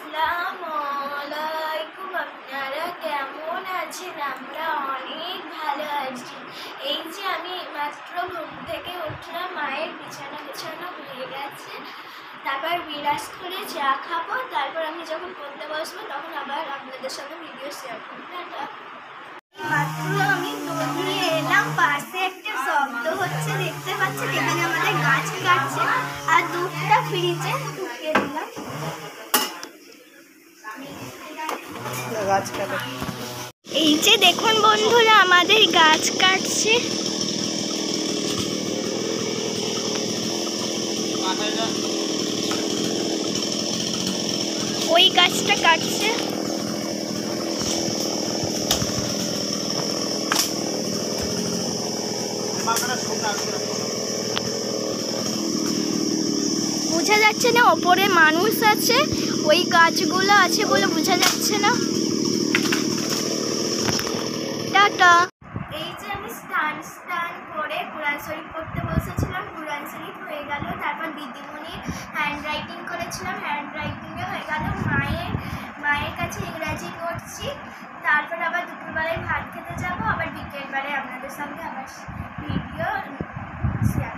আসসালামু আলাইকুম। আপনারা কেমন আছেন? আমরা অনেক ভালো আছি। এই যে আমি মাত্র ঘুম থেকে উঠলাম, মায়ের বিছানা বিছানা হয়ে গেছে, তারপর বিরাজ করে চা খাবো, তারপর আমি যখন পড়তে বসবো তখন আবার আপনাদের সঙ্গে ভিডিও শেয়ার করবো। মাত্র আমি দৌড় নিয়ে এলাম, পাশে একটা শব্দ হচ্ছে দেখতে পাচ্ছেন, এখানে আমাদের গাছ কাটছে আর দুধটা ফ্রিজে ঢুকিয়ে দিলাম। এই যে দেখুন বন্ধুরা, আমাদের গাছ কাটছে। ওই গাছটা কাটছে। বোঝা যাচ্ছে না, ওপরে মানুষ আছে, ওই গাছগুলো আছে বলে বোঝা যাচ্ছে না। টাটা। এই যে আমি স্নান করে কুরআন শরীফ পড়তে বসেছিলাম, কুরআন শরীফ হয়ে গেল, তারপর দিদিমণির হ্যান্ড রাইটিং করেছিলাম, হ্যান্ড রাইটিংয়ে হয়ে গেল। মায়ের কাছে ইংরাজি করছি, তারপর আবার দুপুরবেলায় ভাত খেতে যাবো, আবার বিকেলবেলায় আপনাদের সঙ্গে আবার ভিডিও শেয়ার